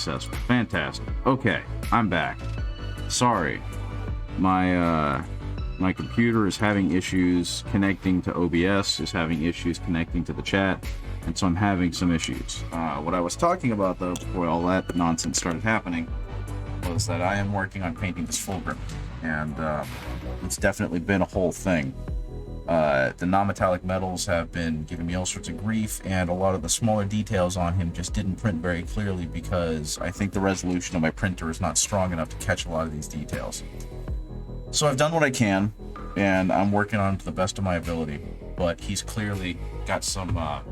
successful. Fantastic. Okay, I'm back. Sorry. My computer is having issues connecting to OBS, is having issues connecting to the chat, and so I'm having some issues. What I was talking about, though, before all that nonsense started happening, was that I am working on painting this Fulgrim, and it's definitely been a whole thing. The non-metallic metals have been giving me all sorts of grief, and a lot of the smaller details on him just didn't print very clearly because I think the resolution of my printer is not strong enough to catch a lot of these details. So I've done what I can, and I'm working on it to the best of my ability, but he's clearly got some work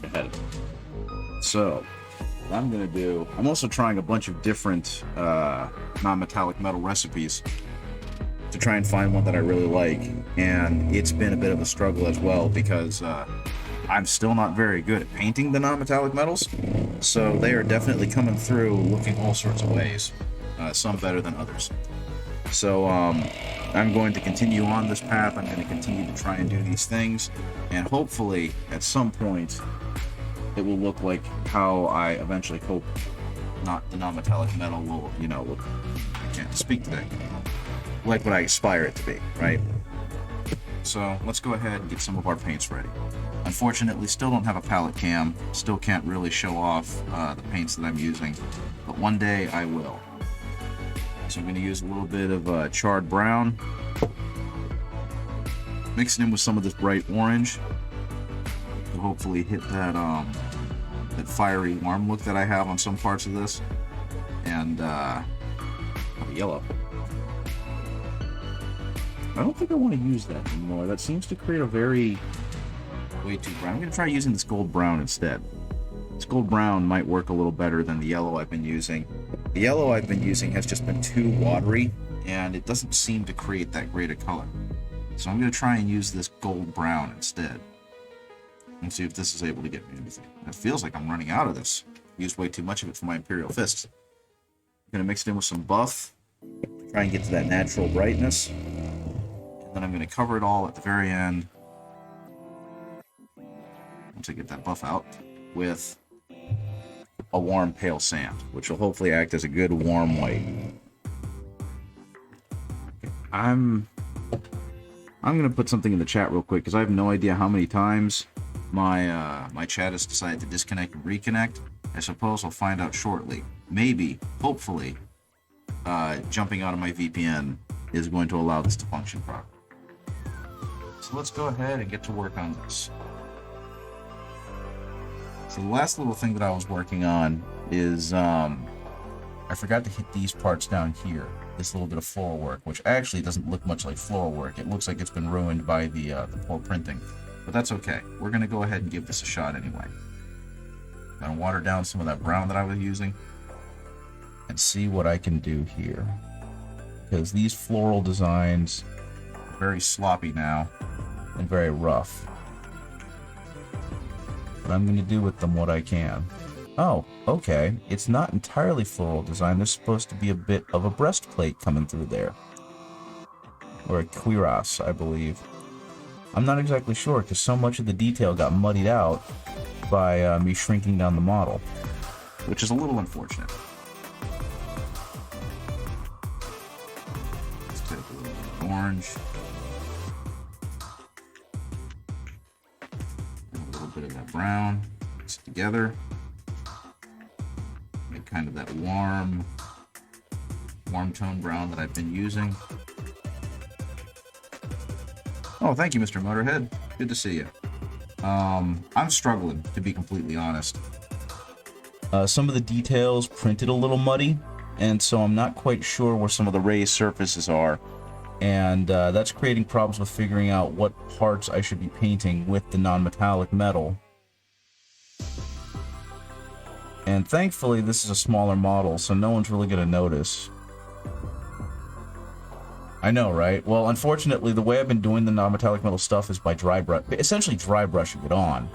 ahead of him. So what I'm going to do, I'm also trying a bunch of different non-metallic metal recipes to try and find one that I really like, and it's been a bit of a struggle as well because I'm still not very good at painting the non-metallic metals, so they are definitely coming through looking all sorts of ways, some better than others. So I'm going to continue on this path. I'm going to continue to try and do these things, and hopefully at some point it will look like how I eventually hope not the non-metallic metal will, look. I can't speak today. Like what I aspire it to be, right? So let's go ahead and get some of our paints ready. Unfortunately, still don't have a palette cam, still can't really show off the paints that I'm using, but one day I will. So I'm going to use a little bit of charred brown, mixing in with some of this bright orange to hopefully hit that that fiery warm look that I have on some parts of this, and yellow. I don't think I want to use that anymore. That seems to create a way too brown. I'm going to try using this gold brown instead. This gold brown might work a little better than the yellow I've been using. The yellow I've been using has just been too watery, and it doesn't seem to create that great a color. So I'm going to try and use this gold brown instead. And see if this is able to get me anything. It feels like I'm running out of this. I used way too much of it for my Imperial Fists. I'm going to mix it in with some buff, try and get to that natural brightness. And then I'm going to cover it all at the very end, once I get that buff out, with a warm pale sand, which will hopefully act as a good warm white. I'm going to put something in the chat real quick because I have no idea how many times my chat has decided to disconnect and reconnect. I suppose I'll find out shortly. Maybe, hopefully, jumping out of my VPN is going to allow this to function properly. So let's go ahead and get to work on this. So the last little thing that I was working on is I forgot to hit these parts down here. This little bit of floral work, which actually doesn't look much like floral work. It looks like it's been ruined by the poor printing, but that's okay. We're gonna go ahead and give this a shot anyway. I'm gonna water down some of that brown that I was using and see what I can do here, because these floral designs are very sloppy now and very rough. But I'm going to do with them what I can. Oh, okay. It's not entirely floral design. There's supposed to be a bit of a breastplate coming through there. Or a cuirass, I believe. I'm not exactly sure because so much of the detail got muddied out by me shrinking down the model, which is a little unfortunate. Let's take a little bit of orange. Bit of that brown, mix it together, make kind of that warm tone brown that I've been using. Oh, thank you, Mr. Motorhead. Good to see you. I'm struggling, to be completely honest. Some of the details printed a little muddy, and so I'm not quite sure where some of the raised surfaces are. And that's creating problems with figuring out what parts I should be painting with the non-metallic metal. And thankfully this is a smaller model, so no one's really going to notice. I know, right? Well, unfortunately, the way I've been doing the non-metallic metal stuff is by essentially dry brushing it on.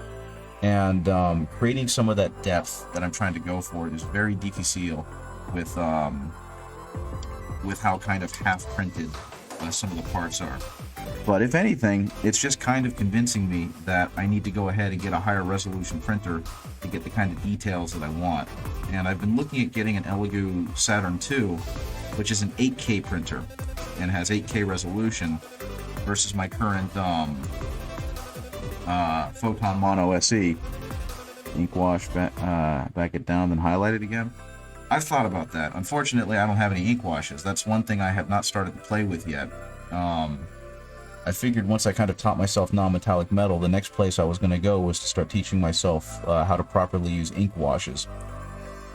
And creating some of that depth that I'm trying to go for is very difficile with how kind of half-printed some of the parts are. But if anything, it's just kind of convincing me that I need to go ahead and get a higher resolution printer to get the kind of details that I want. And I've been looking at getting an Elegoo Saturn II, which is an 8K printer and has 8K resolution versus my current Photon Mono SE. Ink wash, back it down, then highlight it again. I've thought about that. Unfortunately, I don't have any ink washes. That's one thing I have not started to play with yet. I figured once I kind of taught myself non-metallic metal, the next place I was going to go was to start teaching myself how to properly use ink washes.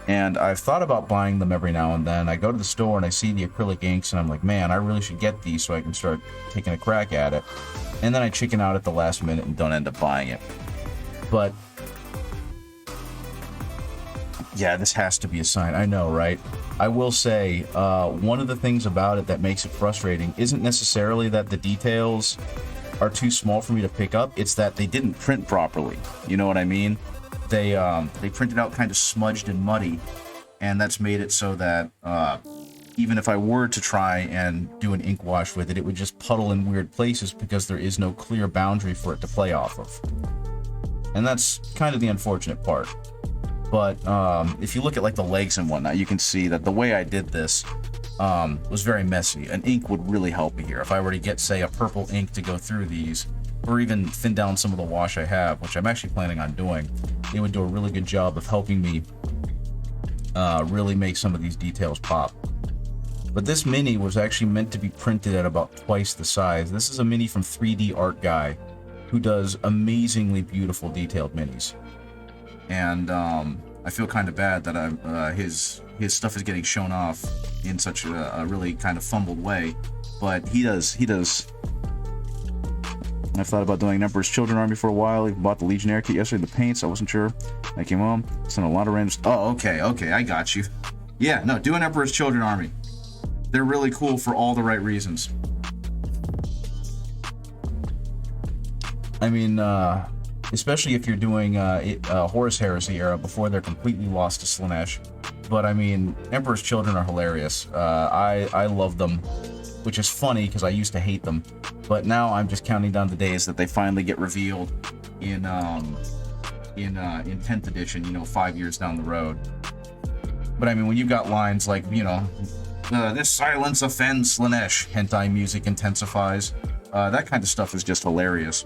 And I've thought about buying them every now and then. I go to the store and I see the acrylic inks and I'm like, man, I really should get these so I can start taking a crack at it. And then I chicken out at the last minute and don't end up buying it. But yeah, this has to be a sign. I know, right? I will say, one of the things about it that makes it frustrating isn't necessarily that the details are too small for me to pick up. It's that they didn't print properly. You know what I mean? They printed out kind of smudged and muddy, and that's made it so that even if I were to try and do an ink wash with it, it would just puddle in weird places because there is no clear boundary for it to play off of. And that's kind of the unfortunate part. But if you look at like the legs and whatnot, you can see that the way I did this was very messy. An ink would really help me here. If I were to get, say, a purple ink to go through these, or even thin down some of the wash I have, which I'm actually planning on doing, it would do a really good job of helping me really make some of these details pop. But this mini was actually meant to be printed at about twice the size. This is a mini from 3D Art Guy, who does amazingly beautiful detailed minis. And I feel kind of bad that his stuff is getting shown off in such a really kind of fumbled way, but he does. I've thought about doing an Emperor's Children army for a while. I bought the Legionnaire kit yesterday, the paints. I wasn't sure. I came home, sent a lot of random. Oh, okay, I got you. Yeah, no, do an Emperor's Children army. They're really cool for all the right reasons. I mean, especially if you're doing Horus Heresy era before they're completely lost to Slaanesh. But I mean, Emperor's Children are hilarious. I love them, which is funny because I used to hate them. But now I'm just counting down the days that they finally get revealed in 10th edition, 5 years down the road. But I mean, when you've got lines like, this silence offends Slaanesh, hentai music intensifies, that kind of stuff is just hilarious.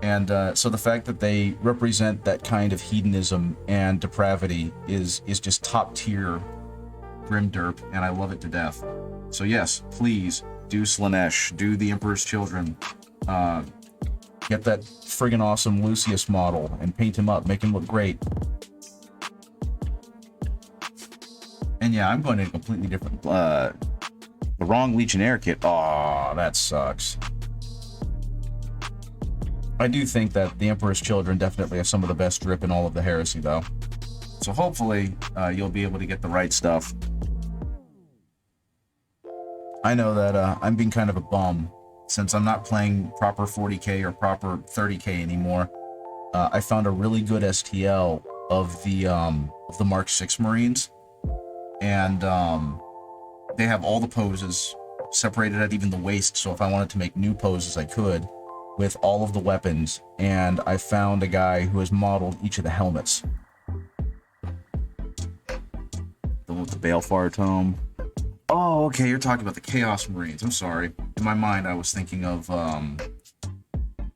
And so the fact that they represent that kind of hedonism and depravity is just top tier grim derp, and I love it to death. So yes, please do Slaanesh, do the Emperor's Children, get that friggin' awesome Lucius model and paint him up, make him look great. And yeah, I'm going to a completely different, the wrong Legionnaire kit. Aw, that sucks. I do think that the Emperor's Children definitely have some of the best drip in all of the Heresy, though. So hopefully, you'll be able to get the right stuff. I know that I'm being kind of a bum, since I'm not playing proper 40k or proper 30k anymore. I found a really good STL of the Mark 6 Marines, and they have all the poses separated at even the waist, so if I wanted to make new poses, I could, with all of the weapons. And I found a guy who has modeled each of the helmets. The one with the Balefire tome. Oh, okay, you're talking about the Chaos Marines. I'm sorry. In my mind, I was thinking of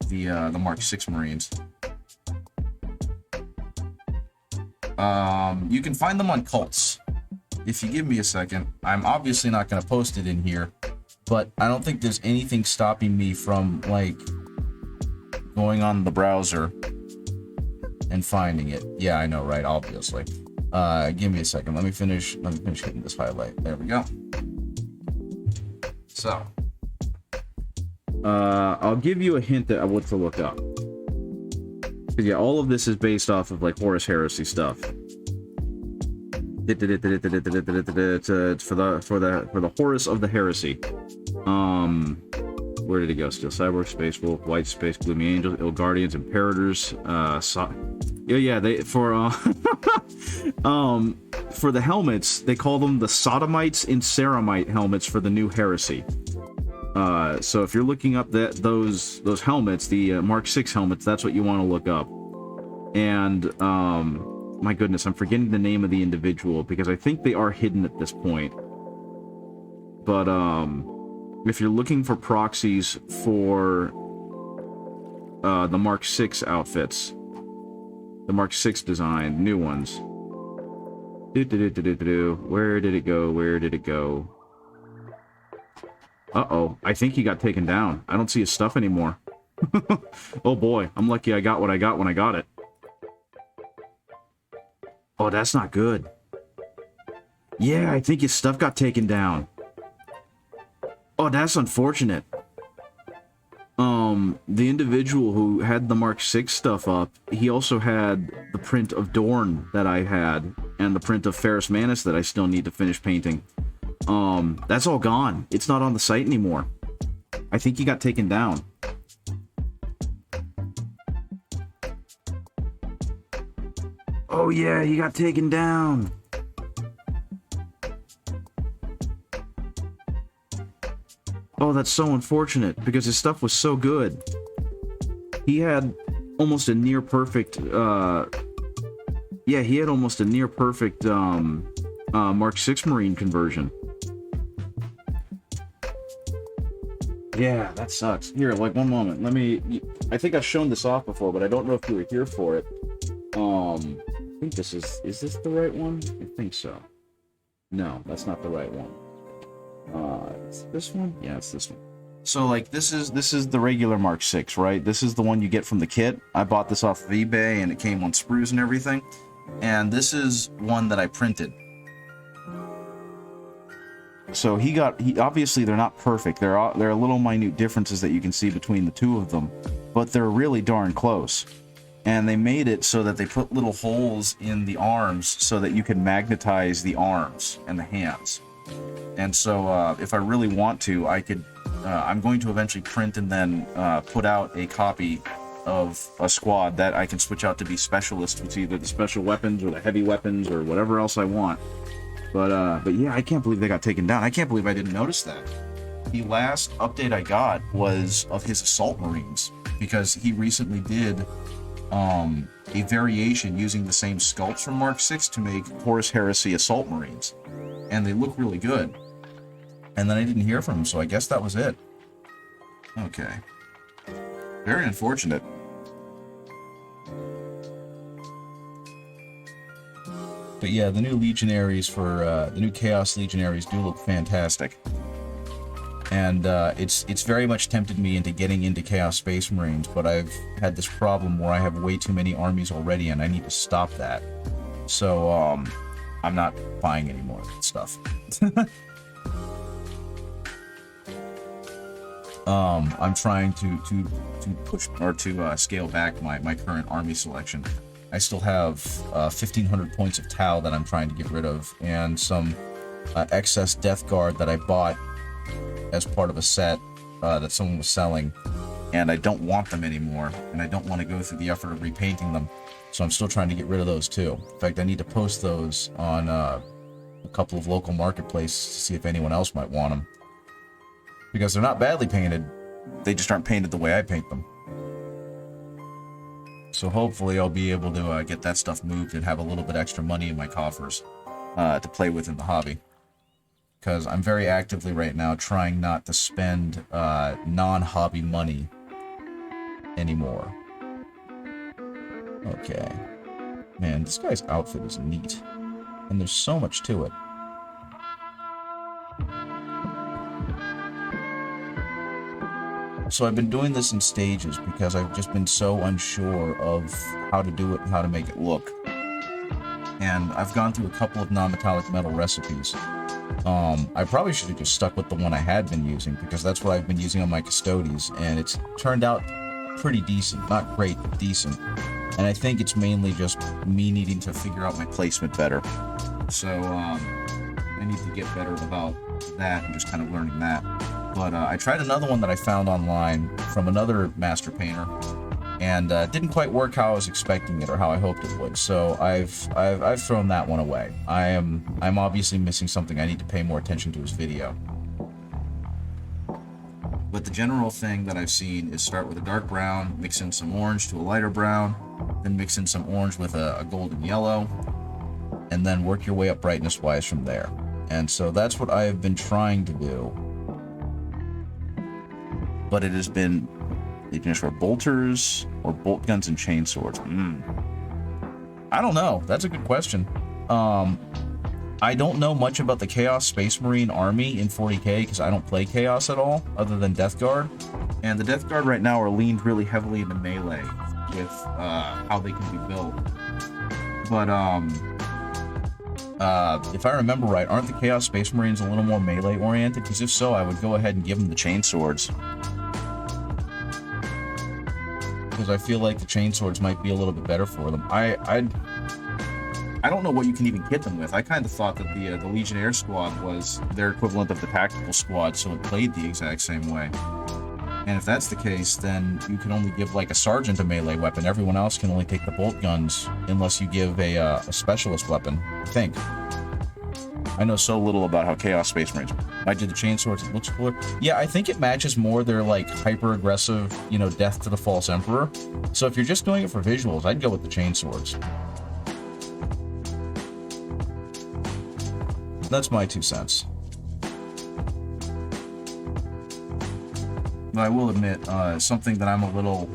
the Mark 6 Marines. You can find them on Cults. If you give me a second, I'm obviously not going to post it in here, but I don't think there's anything stopping me from, like, going on the browser and finding it. Yeah, I know, right? Obviously. Give me a second. Let me finish hitting this highlight. There we go. So, I'll give you a hint at what to look up. Because yeah, all of this is based off of like Horus Heresy stuff. It's for the Horus of the Heresy. Where did it go? Steel Cyborg, Space Wolf, White Space, Gloomy Angels, Ill Guardians, Imperators. They for for the helmets, they call them the Sodomites and Ceramite helmets for the new Heresy. So if you're looking up those helmets, the Mark 6 helmets, that's what you want to look up. And my goodness, I'm forgetting the name of the individual because I think they are hidden at this point. But if you're looking for proxies for the Mark 6 outfits, the Mark 6 design, new ones. Where did it go? Where did it go? Uh-oh, I think he got taken down. I don't see his stuff anymore. Oh boy, I'm lucky I got what I got when I got it. Oh, that's not good. Yeah, I think his stuff got taken down. Oh, that's unfortunate. The individual who had the Mark 6 stuff up, he also had the print of Dorn that I had, and the print of Ferrus Manus that I still need to finish painting. That's all gone. It's not on the site anymore. I think he got taken down. Oh yeah, he got taken down. Oh, that's so unfortunate, because his stuff was so good. He had almost a near perfect, yeah, he had almost a near perfect, Mark 6 Marine conversion. Yeah, that sucks. Here, like, one moment. Let me... I think I've shown this off before, but I don't know if you were here for it. I think this is... Is this the right one? I think so. No, that's not the right one. Is this one? Yeah, it's this one. So, like, this is the regular Mark 6, right? This is the one you get from the kit. I bought this off of eBay, and it came on sprues and everything. And this is one that I printed. So he obviously they're not perfect. There are little minute differences that you can see between the two of them, but they're really darn close. And they made it so that they put little holes in the arms so that you can magnetize the arms and the hands. And so if I really want to, I could. I'm going to eventually print and then put out a copy of a squad that I can switch out to be specialists with either the special weapons or the heavy weapons or whatever else I want. But yeah, I can't believe they got taken down. I can't believe I didn't notice that. The last update I got was of his assault marines, because he recently did a variation using the same sculpts from Mark 6 to make Horus Heresy assault marines, and they look really good. And then I didn't hear from him, so I guess that was it. Okay. Very unfortunate. But yeah, the new Legionaries for the new Chaos Legionaries do look fantastic, and it's very much tempted me into getting into Chaos Space Marines. But I've had this problem where I have way too many armies already, and I need to stop that. So I'm not buying any more stuff. I'm trying to push or to scale back my current army selection. I still have 1,500 points of Tau that I'm trying to get rid of, and some excess Death Guard that I bought as part of a set that someone was selling, and I don't want them anymore, and I don't want to go through the effort of repainting them, so I'm still trying to get rid of those too. In fact, I need to post those on a couple of local marketplaces to see if anyone else might want them, because they're not badly painted, they just aren't painted the way I paint them. So hopefully I'll be able to get that stuff moved and have a little bit extra money in my coffers to play with in the hobby. Because I'm very actively right now trying not to spend non-hobby money anymore. Okay. Man, this guy's outfit is neat. And there's so much to it. So I've been doing this in stages because I've just been so unsure of how to do it and how to make it look. And I've gone through a couple of non-metallic metal recipes. I probably should have just stuck with the one I had been using, because that's what I've been using on my Custodes, and it's turned out pretty decent. Not great, but decent. And I think it's mainly just me needing to figure out my placement better. So I need to get better about that and just kind of learning that. But I tried another one that I found online from another master painter, and didn't quite work how I was expecting it or how I hoped it would. So I've thrown that one away. I'm obviously missing something. I need to pay more attention to his video. But the general thing that I've seen is start with a dark brown, mix in some orange to a lighter brown, then mix in some orange with a golden yellow, and then work your way up brightness-wise from there. And so that's what I have been trying to do. But it has been Legionnaires for bolters or bolt guns and chain swords. I don't know. That's a good question. I don't know much about the Chaos Space Marine army in 40k because I don't play Chaos at all, other than Death Guard. And the Death Guard right now are leaned really heavily into melee with how they can be built. But if I remember right, aren't the Chaos Space Marines a little more melee oriented? Because if so, I would go ahead and give them the chain swords. Because I feel like the chain swords might be a little bit better for them. I don't know what you can even kit them with. I kind of thought that the Legionnaire squad was their equivalent of the tactical squad, so it played the exact same way. And if that's the case, then you can only give like a sergeant a melee weapon. Everyone else can only take the bolt guns unless you give a specialist weapon, I think. I know so little about how Chaos Space Marines. I did the chain swords, it looks cooler. Yeah, I think it matches more their like hyper aggressive, you know, death to the false emperor. So if you're just doing it for visuals, I'd go with the chain swords. That's my 2 cents. But I will admit, something that I'm a little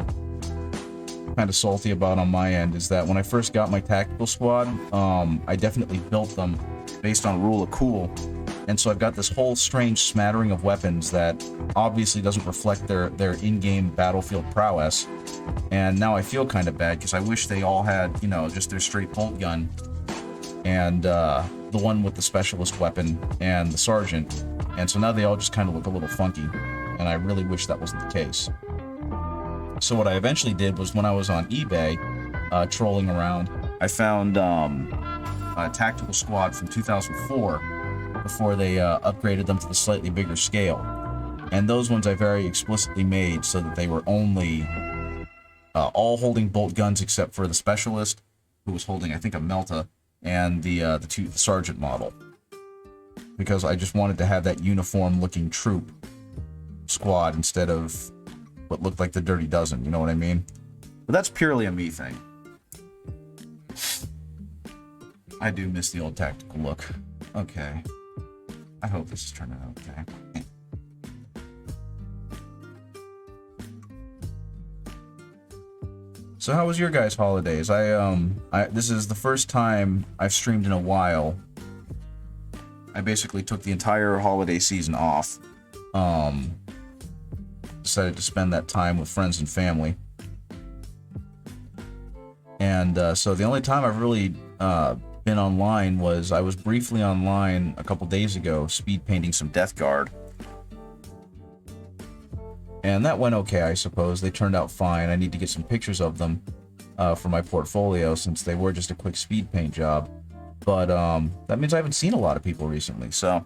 kind of salty about on my end is that when I first got my tactical squad, I definitely built them based on rule of cool. And so I've got this whole strange smattering of weapons that obviously doesn't reflect their in-game battlefield prowess. And now I feel kind of bad because I wish they all had, you know, just their straight bolt gun and the one with the specialist weapon and the sergeant. And so now they all just kind of look a little funky. And I really wish that wasn't the case. So what I eventually did was when I was on eBay, trolling around, I found a tactical squad from 2004 before they upgraded them to the slightly bigger scale. And those ones I very explicitly made so that they were only all holding bolt guns except for the specialist, who was holding, I think, a Melta, and the sergeant model. Because I just wanted to have that uniform-looking troop squad instead of what looked like the Dirty Dozen, you know what I mean? But that's purely a me thing. I do miss the old tactical look. Okay. I hope this is turning out okay. So how was your guys' holidays? This is the first time I've streamed in a while. I basically took the entire holiday season off. Decided to spend that time with friends and family. And so the only time I've really been online was I was briefly online a couple days ago speed painting some Death Guard. And that went okay, I suppose. They turned out fine. I need to get some pictures of them for my portfolio since they were just a quick speed paint job. But that means I haven't seen a lot of people recently. So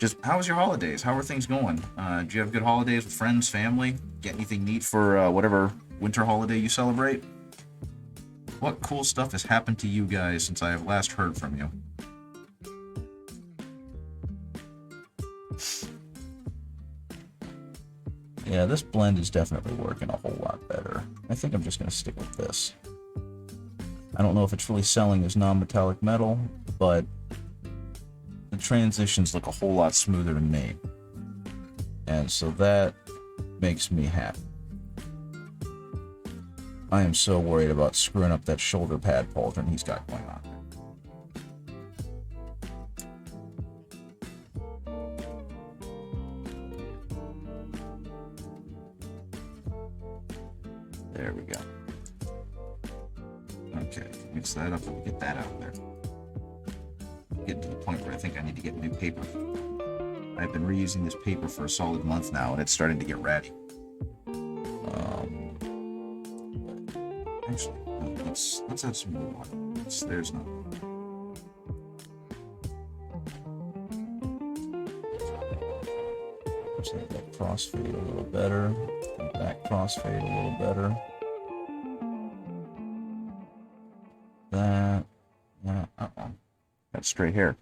just how was your holidays? How are things going? Did you have good holidays with friends, family? Get anything neat for whatever winter holiday you celebrate? What cool stuff has happened to you guys since I have last heard from you? Yeah, this blend is definitely working a whole lot better. I think I'm just going to stick with this. I don't know if it's really selling as non-metallic metal, but the transitions look a whole lot smoother to me. And so that makes me happy. I am so worried about screwing up that shoulder pad pauldron he's got going on. There we go. Okay, mix that up and get that out there. Getting to the point where I think I need to get new paper. I've been reusing this paper for a solid month now, and it's starting to get ratty. Actually, let's add some more water. There's nothing. Let's make that crossfade a little better. And that crossfade a little better. That. That's straight hair.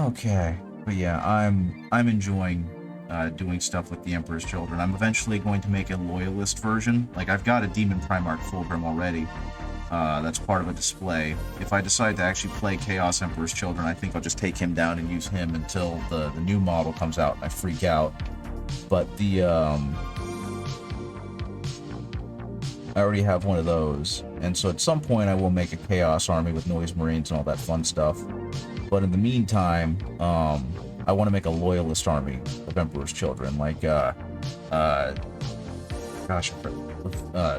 Okay, but yeah, I'm enjoying doing stuff with the Emperor's Children. I'm eventually going to make a Loyalist version. Like, I've got a Demon Primarch Fulgrim already. That's part of a display. If I decide to actually play Chaos Emperor's Children, I think I'll just take him down and use him until the new model comes out and I freak out. But I already have one of those, and so at some point I will make a Chaos Army with Noise Marines and all that fun stuff. But in the meantime, I want to make a Loyalist army of Emperor's Children, like,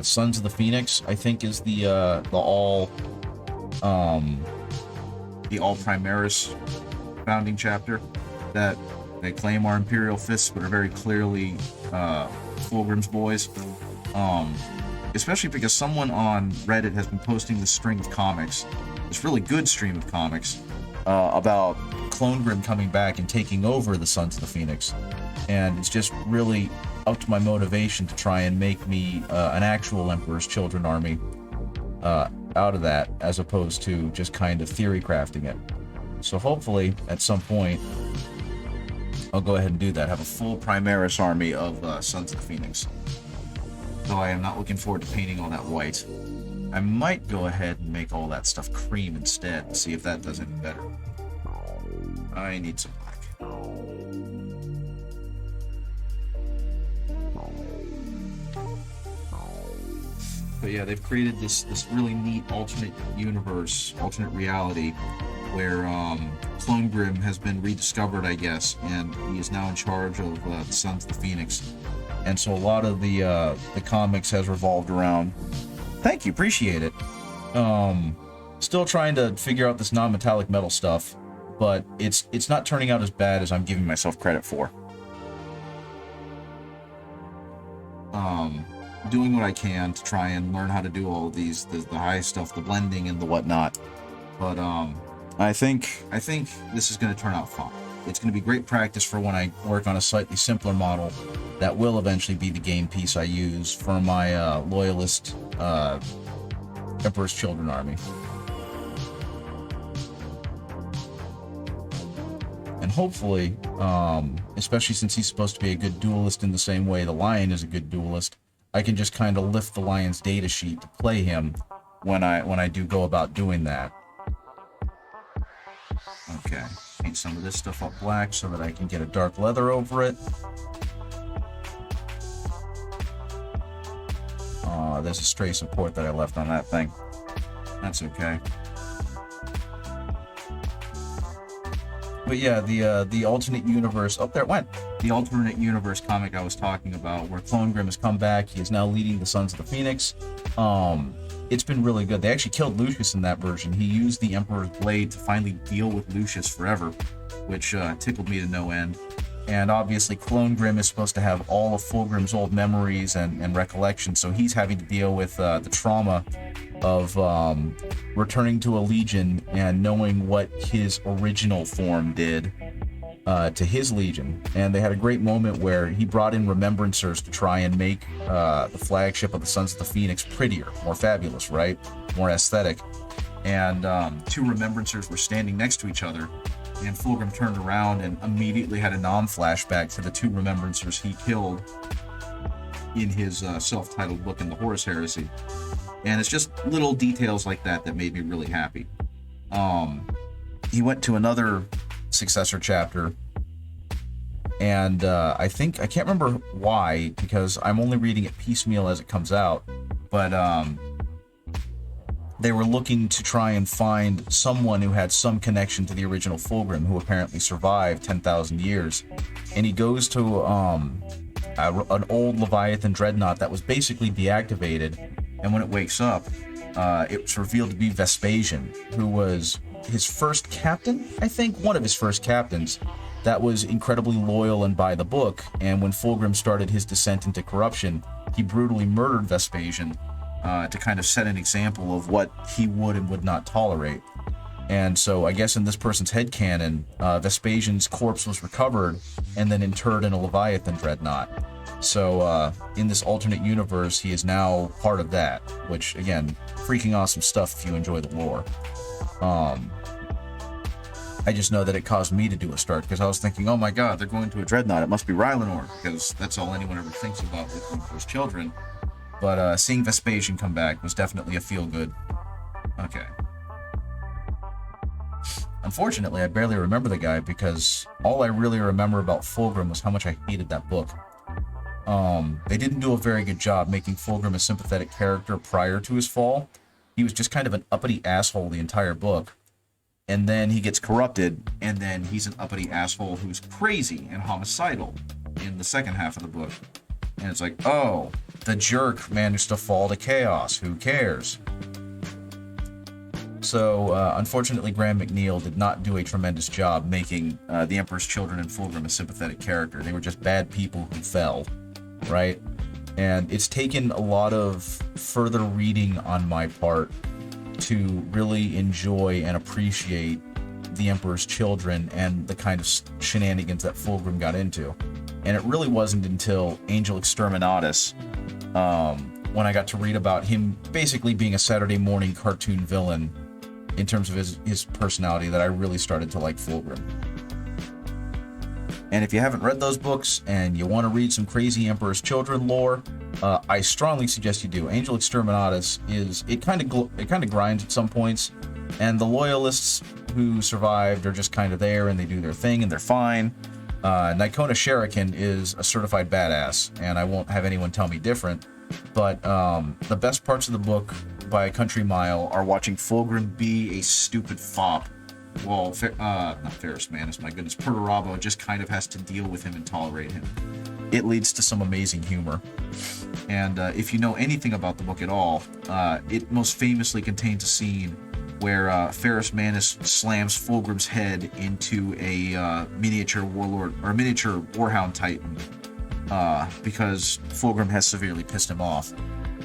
Sons of the Phoenix, I think, is the all Primaris founding chapter that they claim are Imperial Fists, but are very clearly Fulgrim's boys. Especially because someone on Reddit has been posting this string of comics, this really good stream of comics, about Fulgrim coming back and taking over the Sons of the Phoenix. And it's just really up to my motivation to try and make me an actual Emperor's Children army out of that, as opposed to just kind of theory crafting it. So hopefully, at some point, I'll go ahead and do that. Have a full Primaris army of Sons of the Phoenix. Though I am not looking forward to painting all that white. I might go ahead and make all that stuff cream instead and see if that does any better. I need some black. But yeah, they've created this really neat alternate universe, alternate reality, where Fulgrim has been rediscovered, I guess, and he is now in charge of the Sons of the Phoenix. And so a lot of the comics has revolved around. Thank you, appreciate it. Still trying to figure out this non-metallic metal stuff, but it's not turning out as bad as I'm giving myself credit for. Doing what I can to try and learn how to do all of these, the high stuff, the blending and the whatnot. But I think this is going to turn out fine. It's going to be great practice for when I work on a slightly simpler model that will eventually be the game piece I use for my Loyalist Emperor's Children army. And hopefully, especially since he's supposed to be a good duelist in the same way the Lion is a good duelist, I can just kind of lift the Lion's data sheet to play him when I do go about doing that. Okay, paint some of this stuff up black so that I can get a dark leather over it. There's a stray support that I left on that thing. That's okay. But yeah, the alternate universe... Oh, there it went! The alternate universe comic I was talking about, where Fulgrim has come back. He is now leading the Sons of the Phoenix. It's been really good. They actually killed Lucius in that version. He used the Emperor's Blade to finally deal with Lucius forever, which tickled me to no end. And obviously, Fulgrim is supposed to have all of Fulgrim's old memories and recollections, so he's having to deal with the trauma of returning to a legion and knowing what his original form did to his legion. And they had a great moment where he brought in remembrancers to try and make the flagship of the Sons of the Phoenix prettier, more fabulous, right? More aesthetic. And two remembrancers were standing next to each other, and Fulgrim turned around and immediately had a flashback to the two remembrancers he killed in his self-titled book in the Horus Heresy. And it's just little details like that that made me really happy. He went to another successor chapter, and I can't remember why, because I'm only reading it piecemeal as it comes out, but they were looking to try and find someone who had some connection to the original Fulgrim, who apparently survived 10,000 years. And he goes to an old Leviathan dreadnought that was basically deactivated, and when it wakes up, it's revealed to be Vespasian, who was his first captain, I think, one of his first captains, that was incredibly loyal and by the book. And when Fulgrim started his descent into corruption, he brutally murdered Vespasian to kind of set an example of what he would and would not tolerate. And so I guess in this person's headcanon, Vespasian's corpse was recovered and then interred in a Leviathan dreadnought. So in this alternate universe, he is now part of that, which, again, freaking awesome stuff if you enjoy the lore. I just know that it caused me to do a start, because I was thinking, oh my god, they're going to a dreadnought. It must be Rylanor, because that's all anyone ever thinks about with Emperor's Children. But seeing Vespasian come back was definitely a feel-good. Okay. Unfortunately, I barely remember the guy, because all I really remember about Fulgrim was how much I hated that book. They didn't do a very good job making Fulgrim a sympathetic character prior to his fall. He was just kind of an uppity asshole the entire book. And then he gets corrupted, and then he's an uppity asshole who's crazy and homicidal in the second half of the book. And it's like, oh, the jerk managed to fall to chaos. Who cares? So, unfortunately, Graham McNeil did not do a tremendous job making the Emperor's Children and Fulgrim a sympathetic character. They were just bad people who fell, right? And it's taken a lot of further reading on my part to really enjoy and appreciate the Emperor's Children and the kind of shenanigans that Fulgrim got into. And it really wasn't until Angel Exterminatus, when I got to read about him basically being a Saturday morning cartoon villain in terms of his personality, that I really started to like Fulgrim. And if you haven't read those books and you want to read some crazy Emperor's Children lore, I strongly suggest you do. Angel Exterminatus it kind of grinds at some points, and the loyalists who survived are just kind of there and they do their thing and they're fine. Nikona Shuriken is a certified badass, and I won't have anyone tell me different. But the best parts of the book by a country mile are watching Fulgrim be a stupid fop. Well, not Ferris Manus, my goodness. Perturabo just kind of has to deal with him and tolerate him. It leads to some amazing humor. And if you know anything about the book at all, it most famously contains a scene where Ferris Manus slams Fulgrim's head into a miniature warlord or miniature warhound titan because Fulgrim has severely pissed him off.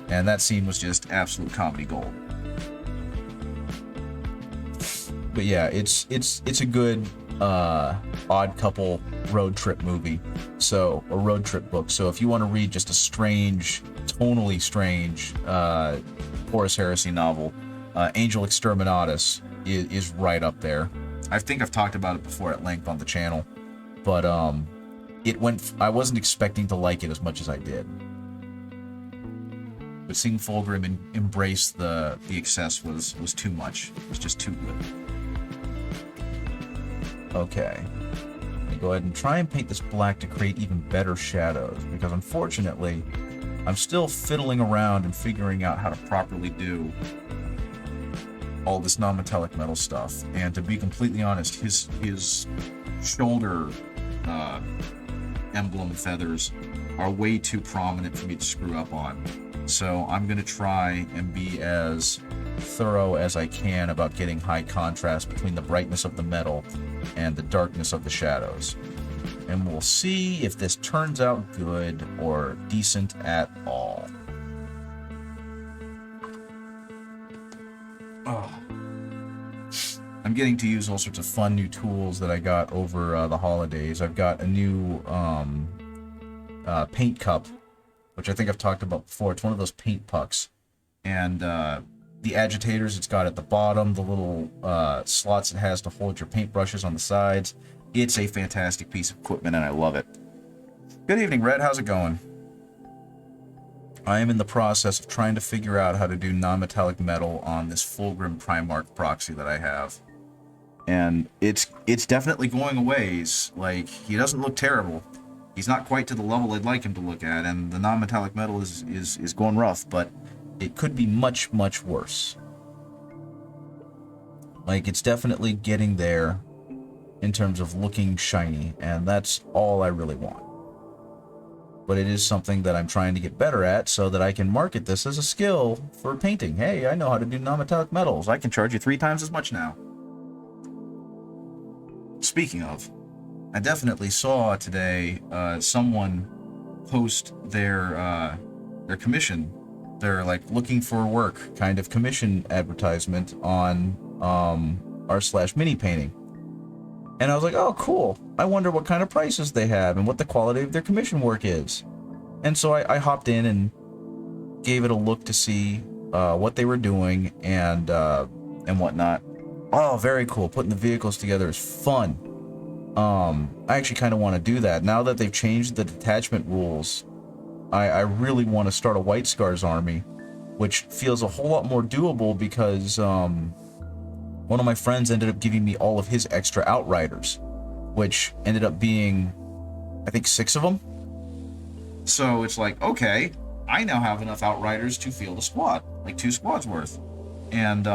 And that scene was just absolute comedy gold. But yeah, it's a good odd couple road trip movie, so a road trip book. So if you want to read just a strange, tonally strange Horus Heresy novel, Angel Exterminatus is right up there. I think I've talked about it before at length on the channel, but I wasn't expecting to like it as much as I did. But seeing Fulgrim embrace the excess was too much. It was just too good. Okay. Let me go ahead and try and paint this black to create even better shadows, because unfortunately, I'm still fiddling around and figuring out how to properly do all this non-metallic metal stuff. And to be completely honest, his shoulder emblem feathers are way too prominent for me to screw up on. So I'm going to try and be as thorough as I can about getting high contrast between the brightness of the metal and the darkness of the shadows. And we'll see if this turns out good or decent at all. Oh. I'm getting to use all sorts of fun new tools that I got over the holidays. I've got a new paint cup, which I think I've talked about before. It's one of those paint pucks. And the agitators it's got at the bottom, the little slots it has to hold your paintbrushes on the sides. It's a fantastic piece of equipment, and I love it. Good evening, Red. How's it going? I am in the process of trying to figure out how to do non-metallic metal on this Fulgrim Primarch proxy that I have. And it's definitely going a ways. Like, he doesn't look terrible. He's not quite to the level I'd like him to look at, and the non-metallic metal is going rough, but it could be much, much worse. Like, it's definitely getting there in terms of looking shiny, and that's all I really want. But it is something that I'm trying to get better at so that I can market this as a skill for painting. Hey, I know how to do non-metallic metals. I can charge you 3 times as much now. Speaking of, I definitely saw today someone post their commission. They're like looking for work kind of commission advertisement on r/mini painting. And I was like, oh, cool. I wonder what kind of prices they have and what the quality of their commission work is. And so I hopped in and gave it a look to see what they were doing and whatnot. Oh, very cool. Putting the vehicles together is fun. I actually kind of want to do that. Now that they've changed the detachment rules, I really want to start a White Scars army, which feels a whole lot more doable because one of my friends ended up giving me all of his extra Outriders, which ended up being, I think, 6 of them. So it's like, okay, I now have enough Outriders to field a squad, like 2 squads worth. And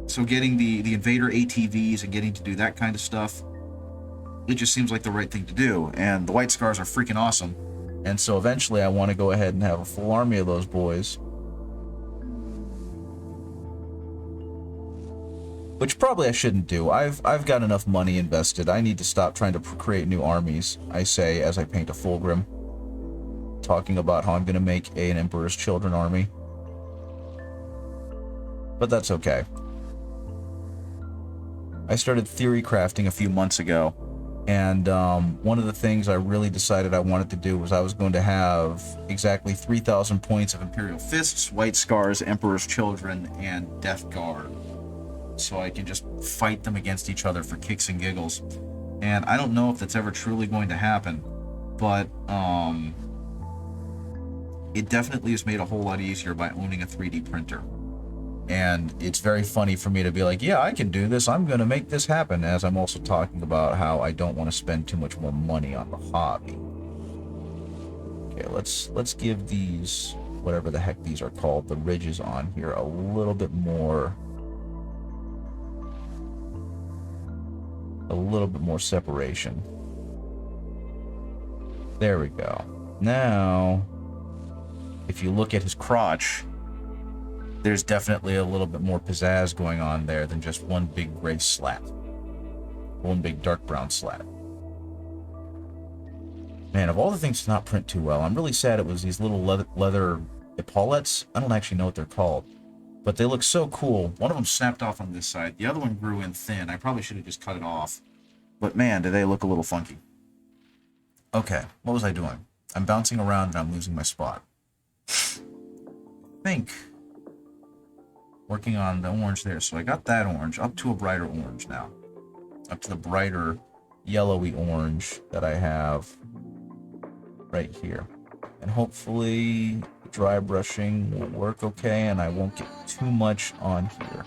so getting the Invader ATVs and getting to do that kind of stuff, it just seems like the right thing to do. And the White Scars are freaking awesome. And so eventually I want to go ahead and have a full army of those boys. Which probably I shouldn't do. I've got enough money invested. I need to stop trying to create new armies, I say as I paint a Fulgrim. Talking about how I'm going to make an Emperor's Children army. But that's okay. I started theory crafting a few months ago. And one of the things I really decided I wanted to do was I was going to have exactly 3,000 points of Imperial Fists, White Scars, Emperor's Children, and Death Guard. So I can just fight them against each other for kicks and giggles. And I don't know if that's ever truly going to happen, but it definitely is made a whole lot easier by owning a 3D printer. And it's very funny for me to be like, yeah, I can do this. I'm going to make this happen, as I'm also talking about how I don't want to spend too much more money on the hobby. Okay, let's give these, whatever the heck these are called, the ridges on here, a little bit more separation. There we go. Now, if you look at his crotch, there's definitely a little bit more pizzazz going on there than just one big gray slat. One big dark brown slat. Man, of all the things to not print too well, I'm really sad it was these little leather epaulettes. I don't actually know what they're called, but they look so cool. One of them snapped off on this side. The other one grew in thin. I probably should have just cut it off. But man, do they look a little funky. Okay, what was I doing? I'm bouncing around and I'm losing my spot. I think working on the orange there. So I got that orange up to a brighter orange now. Up to the brighter yellowy orange that I have right here. And hopefully dry brushing will work okay and I won't get too much on here.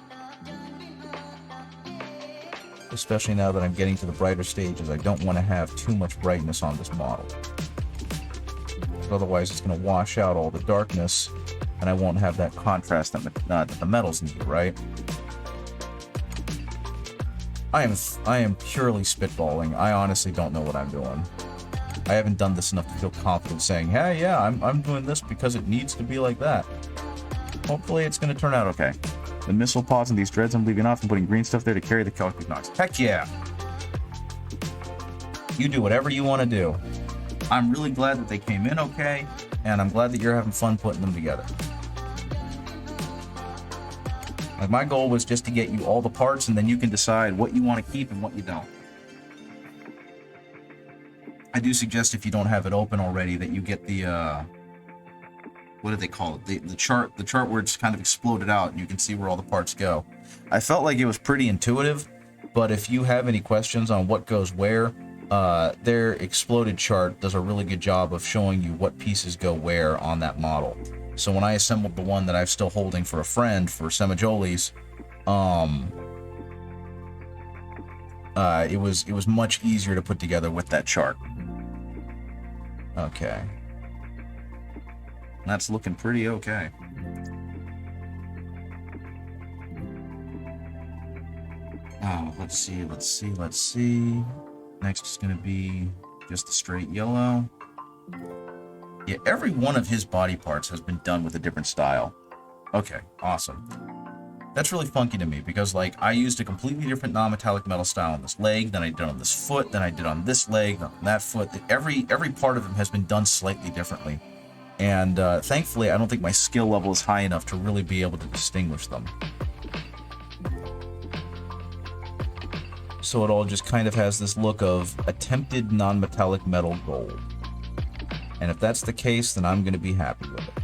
Especially now that I'm getting to the brighter stages, I don't want to have too much brightness on this model. Otherwise it's going to wash out all the darkness and I won't have that contrast that the metals need, right? I am purely spitballing. I honestly don't know what I'm doing. I haven't done this enough to feel confident saying, hey, yeah, I'm doing this because it needs to be like that. Hopefully it's going to turn out okay. The missile pods and these dreads I'm leaving off and putting green stuff there to carry the Calculus Nox. Heck yeah! You do whatever you want to do. I'm really glad that they came in okay, and I'm glad that you're having fun putting them together. Like, my goal was just to get you all the parts, and then you can decide what you want to keep and what you don't. I do suggest, if you don't have it open already, that you get the, what do they call it? The chart where it's kind of exploded out, and you can see where all the parts go. I felt like it was pretty intuitive, but if you have any questions on what goes where, their exploded chart does a really good job of showing you what pieces go where on that model. So when I assembled the one that I'm still holding for a friend for Semijoli's, it was much easier to put together with that chart. Okay. That's looking pretty okay. Oh, let's see. Next is going to be just a straight yellow. Yeah, every one of his body parts has been done with a different style. Okay, awesome. That's really funky to me because, like, I used a completely different non-metallic metal style on this leg, then I did on this foot, then I did on this leg, then on that foot. Every part of him has been done slightly differently. And thankfully, I don't think my skill level is high enough to really be able to distinguish them. So it all just kind of has this look of attempted non-metallic metal gold. And if that's the case, then I'm going to be happy with it.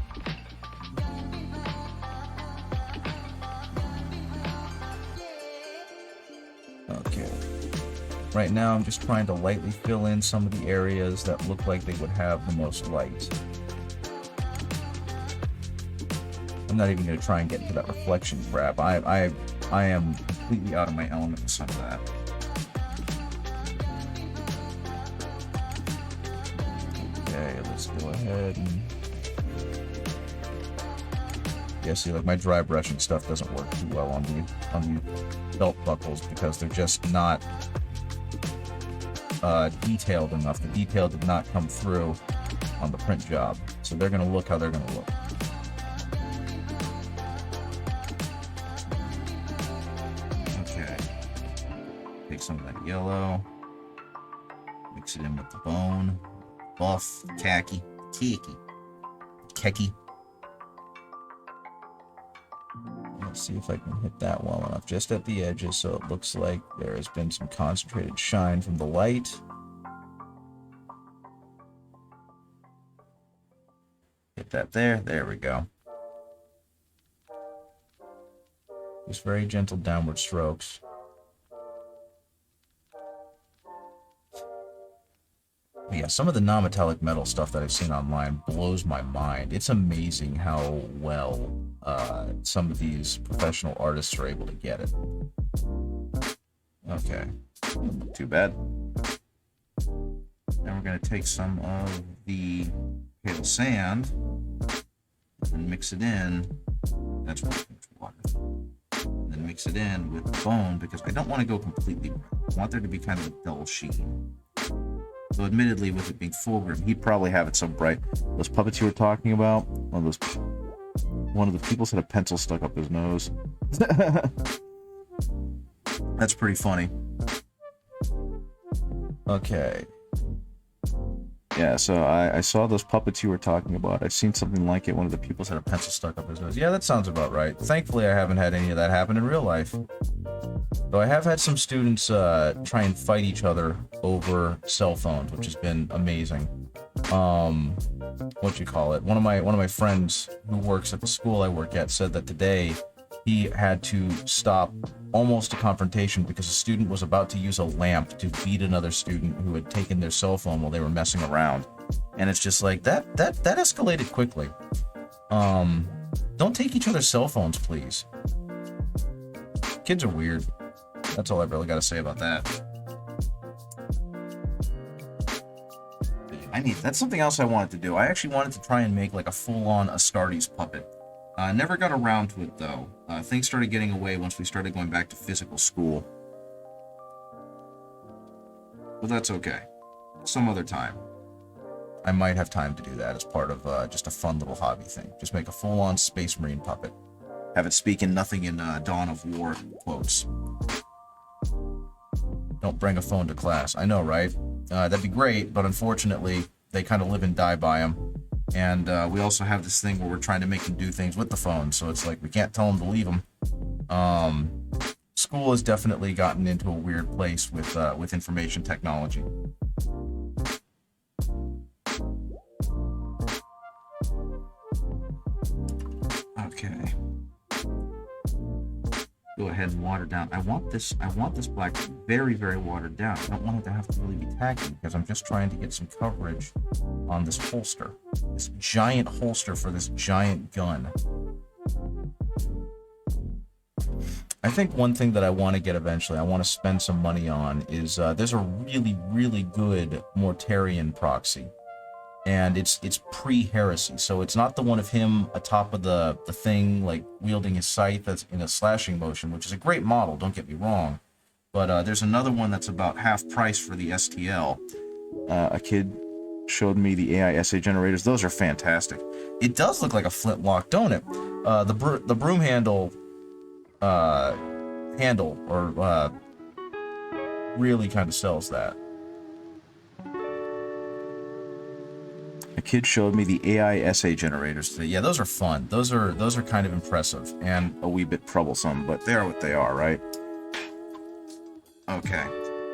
Right now, I'm just trying to lightly fill in some of the areas that look like they would have the most light. I'm not even going to try and get into that reflection grab. I am completely out of my element with some of that. Okay, let's go ahead and... Yeah, see, like my dry brushing stuff doesn't work too well on the belt buckles because they're just not detailed enough. The detail did not come through on the print job, so they're going to look how they're going to look. Okay, take some of that yellow, mix it in with the bone, buff, khaki, khaki. Let's see if I can hit that well enough, just at the edges, so it looks like there has been some concentrated shine from the light. Hit that there. There we go. Just very gentle downward strokes. But yeah, some of the non-metallic metal stuff that I've seen online blows my mind. It's amazing how well some of these professional artists are able to get it. Okay, too bad. Now we're going to take some of the pale sand and mix it in. That's what water. And then mix it in with the bone because I don't want to go completely red. I want there to be kind of a dull sheen. So admittedly, with it being Fulgrim, he'd probably have it so bright. Those puppets you were talking about, one of the people had a pencil stuck up his nose. That's pretty funny. Okay. Yeah, so I saw those puppets you were talking about. I've seen something like it. One of the people had a pencil stuck up his nose. Yeah, that sounds about right. Thankfully, I haven't had any of that happen in real life. Though I have had some students try and fight each other over cell phones, which has been amazing. What you call it? One of my friends who works at the school I work at said that today he had to stop almost a confrontation because a student was about to use a lamp to beat another student who had taken their cell phone while they were messing around. And it's just like that escalated quickly. Don't take each other's cell phones, please. Kids are weird. That's all I've really got to say about that. That's something else I wanted to do. I actually wanted to try and make like a full-on Astartes puppet. Never got around to it though. Things started getting away once we started going back to physical school. But that's okay. Some other time. I might have time to do that as part of just a fun little hobby thing. Just make a full-on Space Marine puppet. Have it speak in nothing in Dawn of War quotes. Don't bring a phone to class. I know, right? That'd be great, but unfortunately, they kind of live and die by them. And we also have this thing where we're trying to make them do things with the phone, so it's like we can't tell them to leave them. School has definitely gotten into a weird place with information technology. Okay. Go ahead and water down. I want this black very, very watered down. I don't want it to have to really be tacky because I'm just trying to get some coverage on this holster. This giant holster for this giant gun. I think one thing that I want to get eventually, I want to spend some money on is there's a really, really good Mortarian proxy. And it's pre-heresy, so it's not the one of him atop of the thing, like wielding his scythe that's in a slashing motion, which is a great model, don't get me wrong. But there's another one that's about half price for the STL. A kid showed me the AI SA generators. Those are fantastic. It does look like a flintlock, don't it? The broom handle really kind of sells that. A kid showed me the AI SA generators today. Yeah, those are fun. Those are kind of impressive and a wee bit troublesome, but they are what they are, right? Okay.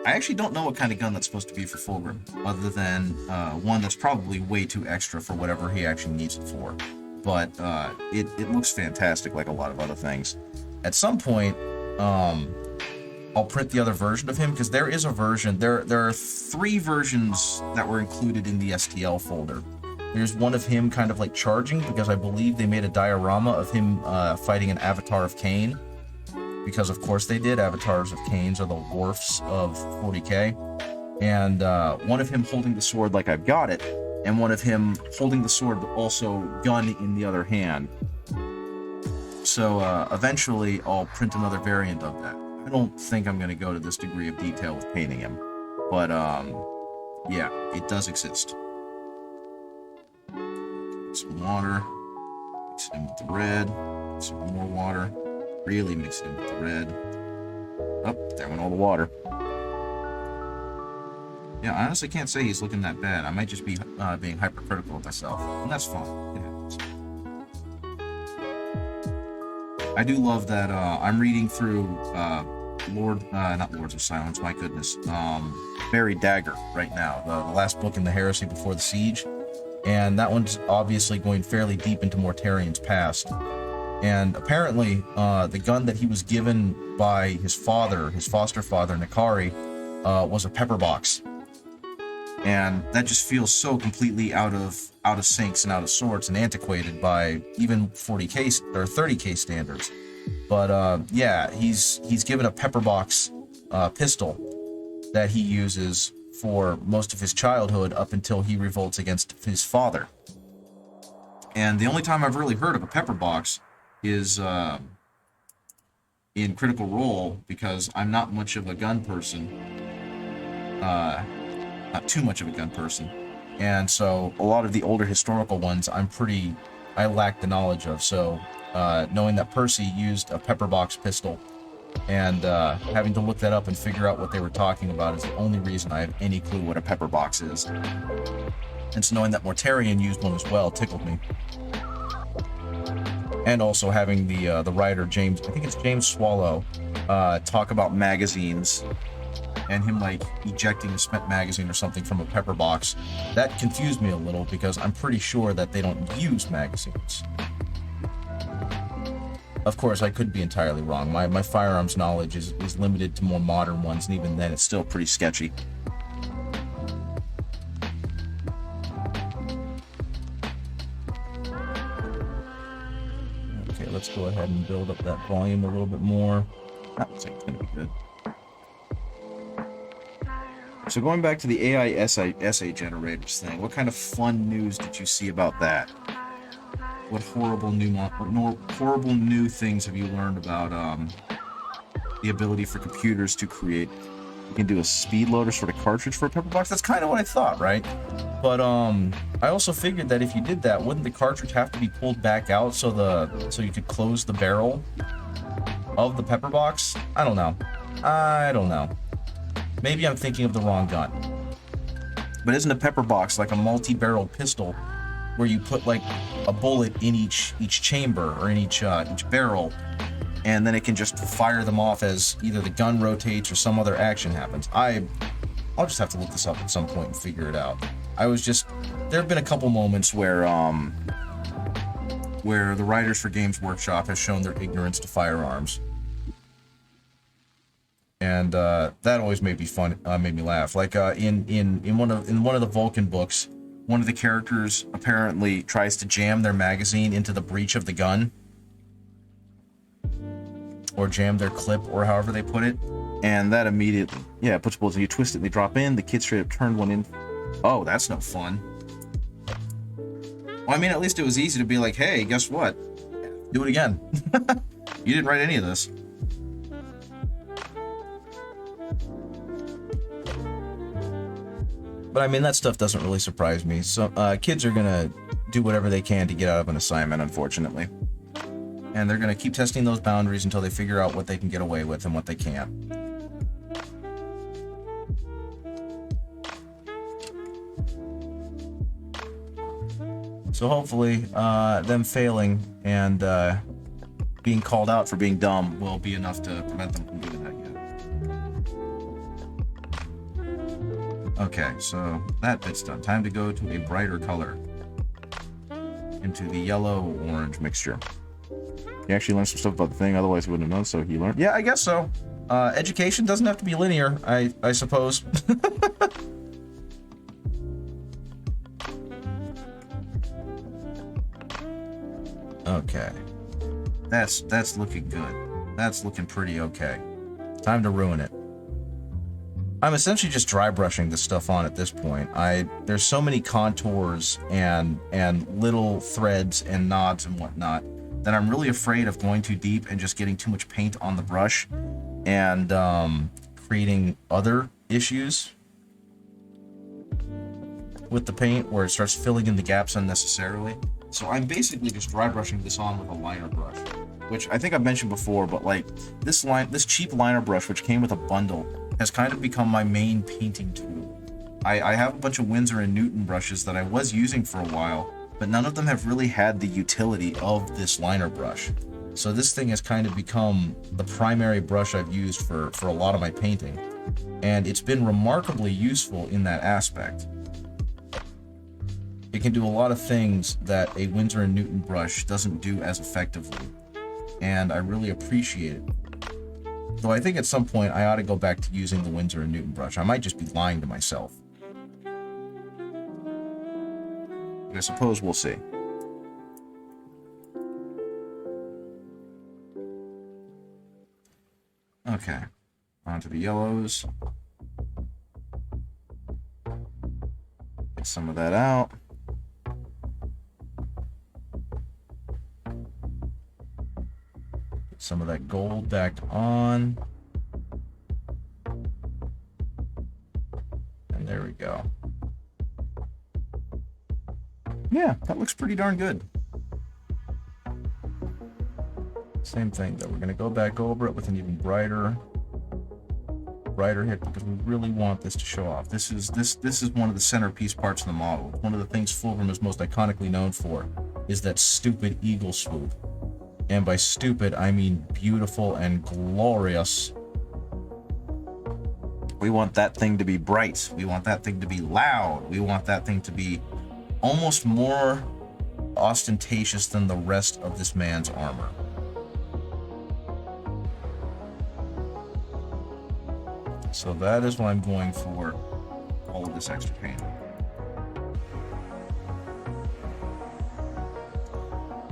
I actually don't know what kind of gun that's supposed to be for Fulgrim, other than one that's probably way too extra for whatever he actually needs it for. But it looks fantastic, like a lot of other things. At some point, I'll print the other version of him, because there is a version. There are 3 versions that were included in the STL folder. There's one of him kind of like charging, because I believe they made a diorama of him fighting an avatar of Cain. Because of course they did. Avatars of Cain's are the dwarfs of 40k. And one of him holding the sword like I've got it, and one of him holding the sword but also gun in the other hand. So eventually I'll print another variant of that. I don't think I'm going to go to this degree of detail with painting him. But yeah, it does exist. Some water, mix it in with the red, some more water, really mix it in with the red. Oh, there went all the water. Yeah, I honestly can't say he's looking that bad. I might just be being hypercritical of myself, and that's fine. It happens. I do love that I'm reading through not Lords of Silence, my goodness, Buried Dagger right now, the last book in the Heresy Before the Siege. And that one's obviously going fairly deep into Mortarian's past. And apparently, the gun that he was given by his father, his foster father, Nikari, was a pepper box. And that just feels so completely out of syncs and out of sorts and antiquated by even 40k or 30k standards. But yeah, he's given a pepper box pistol that he uses for most of his childhood up until he revolts against his father. And the only time I've really heard of a pepper box is in Critical Role, because I'm not much of a gun person. Not too much of a gun person. And so a lot of the older historical ones I lack the knowledge of. So knowing that Percy used a pepper box pistol and having to look that up and figure out what they were talking about is the only reason I have any clue what a pepper box is. And so knowing that Mortarian used one as well tickled me. And also having the writer James, I think it's James Swallow, talk about magazines and him like ejecting a spent magazine or something from a pepper box. That confused me a little, because I'm pretty sure that they don't use magazines. Of course, I could be entirely wrong. My firearms knowledge is limited to more modern ones, and even then it's still pretty sketchy. Okay, let's go ahead and build up that volume a little bit more. That looks like it's going to be good. So going back to the AI essay generators thing, what kind of fun news did you see about that? What horrible new things have you learned about the ability for computers to create? You can do a speed loader sort of cartridge for a pepper box. That's kind of what I thought, right? But I also figured that if you did that, wouldn't the cartridge have to be pulled back out so you could close the barrel of the pepper box? I don't know. Maybe I'm thinking of the wrong gun. But isn't a pepper box like a multi-barrel pistol where you put like a bullet in each chamber or in each barrel, and then it can just fire them off as either the gun rotates or some other action happens? I'll just have to look this up at some point and figure it out. There have been a couple moments where the writers for Games Workshop has shown their ignorance to firearms. And that always made me laugh. Like in one of the Vulcan books, one of the characters apparently tries to jam their magazine into the breech of the gun, or jam their clip, or however they put it, and that immediately, it puts bullets in. You twist it, and they drop in. The kid straight up turned one in. Oh, that's no fun. Well, I mean, at least it was easy to be like, hey, guess what? Do it again. You didn't write any of this. But I mean, that stuff doesn't really surprise me. So kids are gonna do whatever they can to get out of an assignment, unfortunately. And they're gonna keep testing those boundaries until they figure out what they can get away with and what they can't. So hopefully, them failing and being called out for being dumb will be enough to prevent them from doing that yet. Okay, so that bit's done. Time to go to a brighter color. Into the yellow-orange mixture. He actually learned some stuff about the thing, otherwise he wouldn't have known, so he learned. Yeah, I guess so. Education doesn't have to be linear, I suppose. Okay. That's looking good. That's looking pretty okay. Time to ruin it. I'm essentially just dry brushing this stuff on at this point. There's so many contours and little threads and knots and whatnot that I'm really afraid of going too deep and just getting too much paint on the brush and creating other issues with the paint where it starts filling in the gaps unnecessarily. So I'm basically just dry brushing this on with a liner brush, which I think I've mentioned before, but like this cheap liner brush, which came with a bundle, has kind of become my main painting tool. I have a bunch of Winsor & Newton brushes that I was using for a while, but none of them have really had the utility of this liner brush. So this thing has kind of become the primary brush I've used for a lot of my painting, and it's been remarkably useful in that aspect. It can do a lot of things that a Winsor & Newton brush doesn't do as effectively, and I really appreciate it. Though I think at some point I ought to go back to using the Winsor & Newton brush. I might just be lying to myself. I suppose we'll see. Okay, on to the yellows. Get some of that out. Get some of that gold back on. And there we go. Yeah, that looks pretty darn good. Same thing though, we're gonna go back over it with an even brighter hit because we really want this to show off. This is one of the centerpiece parts of the model. One of the things Fulgrim is most iconically known for is that stupid eagle swoop. And by stupid, I mean beautiful and glorious. We want that thing to be bright. We want that thing to be loud. We want that thing to be almost more ostentatious than the rest of this man's armor. So that is what I'm going for all of this extra paint.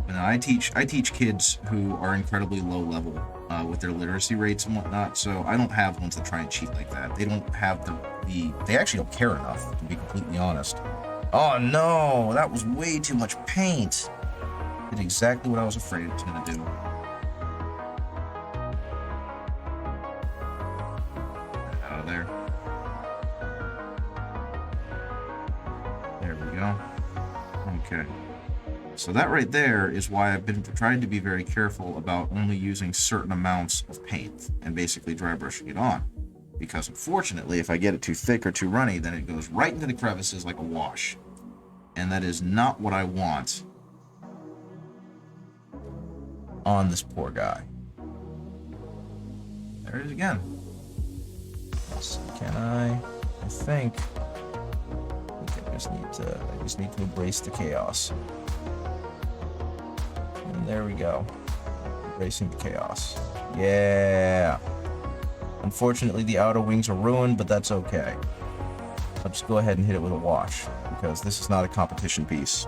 And I teach kids who are incredibly low level with their literacy rates and whatnot, so I don't have ones that try and cheat like that. They don't have they actually don't care enough, to be completely honest. Oh no, that was way too much paint. Did exactly what I was afraid it was gonna do. Out of there. There we go. Okay. So that right there is why I've been trying to be very careful about only using certain amounts of paint and basically dry brushing it on. Because unfortunately, if I get it too thick or too runny, then it goes right into the crevices like a wash. And that is not what I want on this poor guy. There it is again. Yes, can I think I just need to embrace the chaos. And there we go. Embracing the chaos. Yeah. Unfortunately, the outer wings are ruined, but that's okay. I'll just go ahead and hit it with a wash, because this is not a competition piece.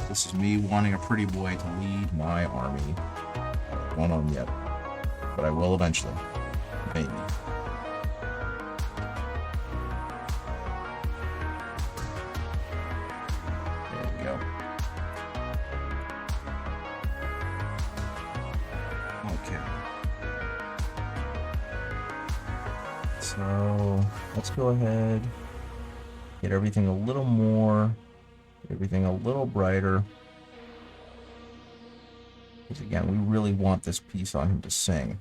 This is me wanting a pretty boy to lead my army. Won't on yet, but I will eventually. Maybe. There we go. Okay. So let's go ahead, get everything a little more, get everything a little brighter. Because again, we really want this piece on him to sing.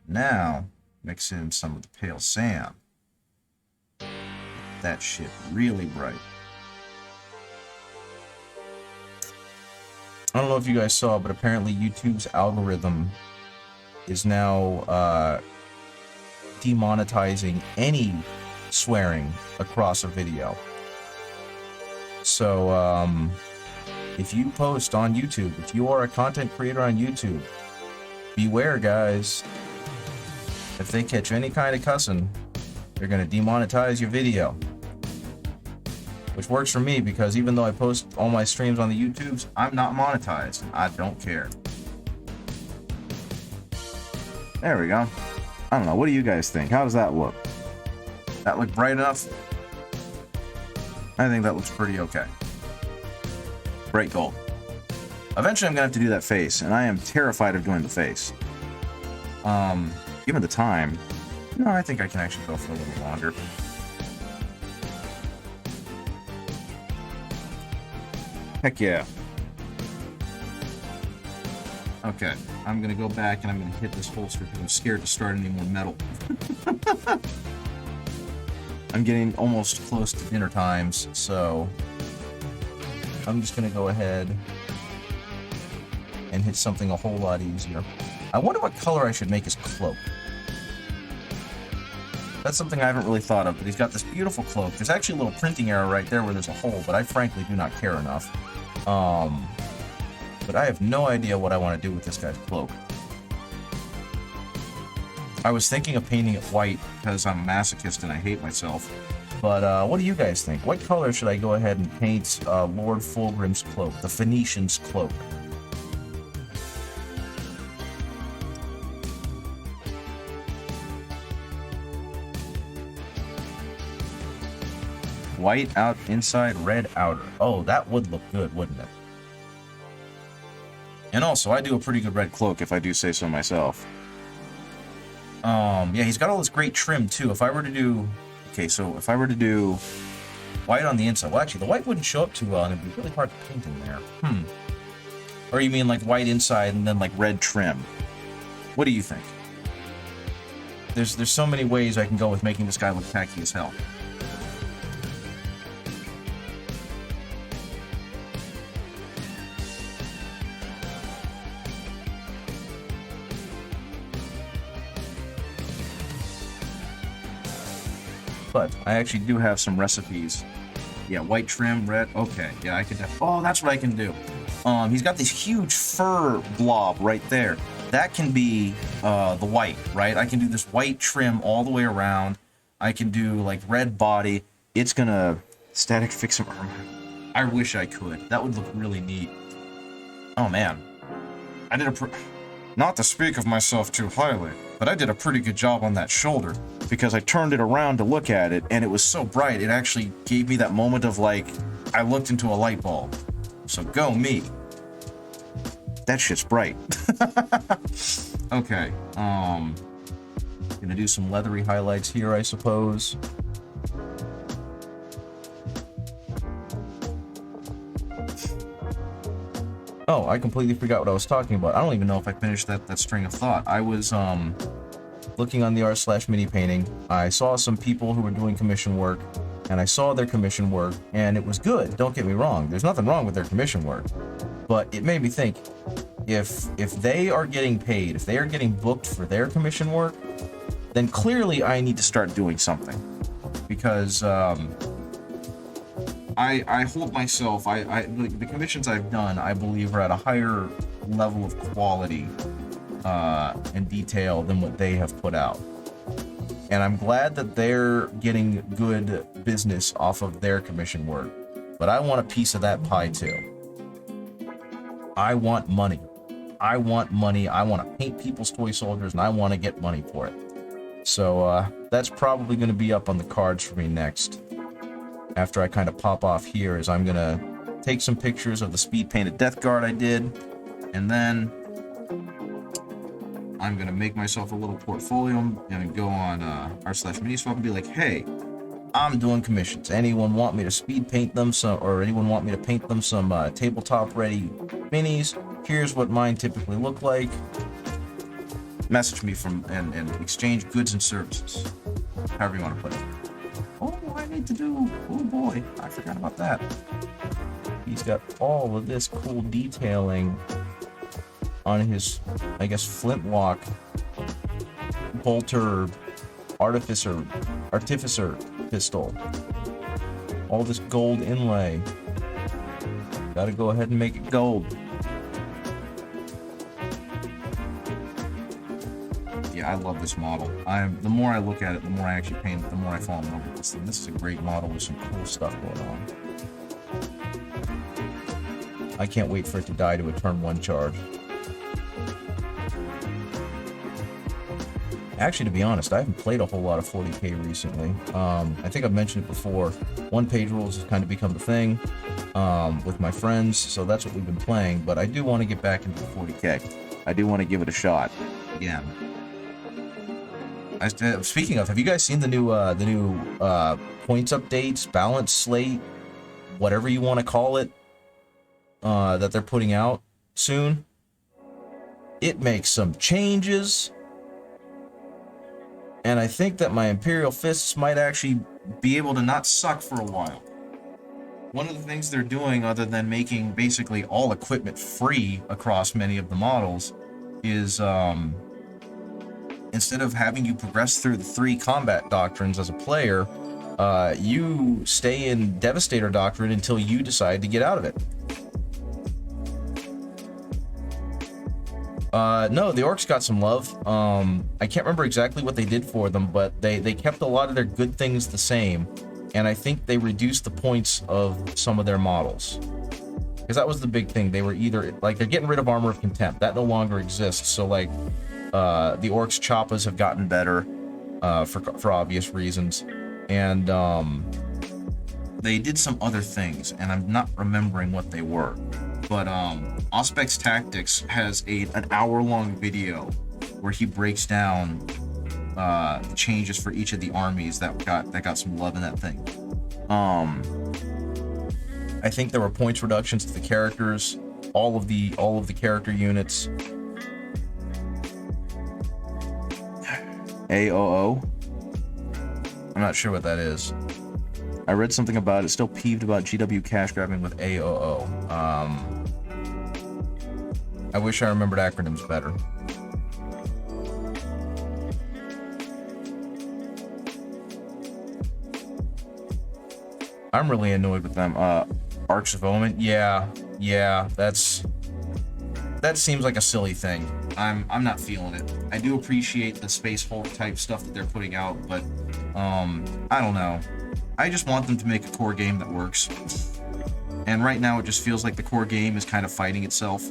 Now, mix in some of the pale sand. That shit really bright. I don't know if you guys saw, but apparently YouTube's algorithm is now demonetizing any swearing across a video. So if you post on YouTube, if you are a content creator on YouTube beware, guys. If they catch any kind of cussing, they're gonna demonetize your video. Which works for me because even though I post all my streams on the YouTubes, I'm not monetized. I don't care. There we go. I don't know. What do you guys think? How does that look? That look bright enough? I think that looks pretty okay. Bright gold. Eventually, I'm gonna have to do that face, and I am terrified of doing the face. Given the time, no, I think I can actually go for a little longer. Heck yeah. Okay, I'm gonna go back and I'm gonna hit this holster because I'm scared to start any more metal. I'm getting almost close to dinner times, so I'm just gonna go ahead and hit something a whole lot easier. I wonder what color I should make his cloak. That's something I haven't really thought of, but he's got this beautiful cloak. There's actually a little printing error right there where there's a hole, but I frankly do not care enough. But I have no idea what I want to do with this guy's cloak. I was thinking of painting it white because I'm a masochist and I hate myself. But what do you guys think? What color should I go ahead and paint Lord Fulgrim's cloak, the Phoenician's cloak? White out inside, red outer. Oh, that would look good, wouldn't it? And also, I do a pretty good red cloak, if I do say so myself. Yeah, he's got all this great trim, too. If I were to do... Okay, so if I were to do white on the inside... Well, actually, the white wouldn't show up too well, and it'd be really hard to paint in there. Or you mean like white inside and then like red trim? What do you think? There's so many ways I can go with making this guy look tacky as hell. But I actually do have some recipes. Yeah, white trim, red. Okay, yeah, I could. Oh, that's what I can do. He's got this huge fur blob right there. That can be the white, right? I can do this white trim all the way around. I can do like red body. It's gonna static fix some armor. I wish I could. That would look really neat. Oh man, I did not to speak of myself too highly, but I did a pretty good job on that shoulder because I turned it around to look at it and it was so bright it actually gave me that moment of like I looked into a light bulb. So go me. That shit's bright. Okay, gonna do some leathery highlights here, I suppose. Oh, I completely forgot what I was talking about. I don't even know if I finished that string of thought. I was looking on the r/mini painting. I saw some people who were doing commission work, and I saw their commission work, and it was good. Don't get me wrong. There's nothing wrong with their commission work, but it made me think: if they are getting paid, if they are getting booked for their commission work, then clearly I need to start doing something, because I hold myself, the commissions I've done, I believe are at a higher level of quality and detail than what they have put out. And I'm glad that they're getting good business off of their commission work. But I want a piece of that pie too. I want money. I want money. I want to paint people's toy soldiers and I want to get money for it. So that's probably going to be up on the cards for me next. After I kind of pop off here, is I'm going to take some pictures of the speed painted Death Guard I did, and then I'm going to make myself a little portfolio and go on r/miniswap and be like, hey, I'm doing commissions. Anyone want me to speed paint them or anyone want me to paint them some tabletop ready minis? Here's what mine typically look like. Message me and exchange goods and services. However you want to put it. Oh, I need to do, oh boy, I forgot about that. He's got all of this cool detailing on his, I guess, flintlock, bolter, artificer pistol. All this gold inlay. Gotta go ahead and make it gold. Yeah, I love this model. The more I look at it, the more I actually paint it, the more I fall in love with this thing. This is a great model with some cool stuff going on. I can't wait for it to die to a turn 1 charge. Actually, to be honest, I haven't played a whole lot of 40k recently. I think I've mentioned it before. One-page rules has kind of become the thing with my friends, so that's what we've been playing. But I do want to get back into the 40k. I do want to give it a shot again. Speaking of, have you guys seen the new points updates, balance slate, whatever you want to call it, that they're putting out soon? It makes some changes. And I think that my Imperial Fists might actually be able to not suck for a while. One of the things they're doing, other than making basically all equipment free across many of the models, is instead of having you progress through the 3 combat doctrines as a player, you stay in Devastator Doctrine until you decide to get out of it. No, the orcs got some love. I can't remember exactly what they did for them, but they kept a lot of their good things the same, and I think they reduced the points of some of their models. Because that was the big thing. They were either, like, they're getting rid of Armor of Contempt. That no longer exists, so, like, the orcs' choppas have gotten better, for obvious reasons, and, they did some other things, and I'm not remembering what they were. But Auspex Tactics has an hour-long video where he breaks down the changes for each of the armies that got some love in that thing. I think there were points reductions to the characters, all of the character units. AOO? I'm not sure what that is. I read something about it. Still peeved about GW cash grabbing with AOO. I wish I remembered acronyms better. I'm really annoyed with them. Arcs of Omen. Yeah, that seems like a silly thing. I'm not feeling it. I do appreciate the Space Hulk type stuff that they're putting out, but I don't know. I just want them to make a core game that works. And right now it just feels like the core game is kind of fighting itself.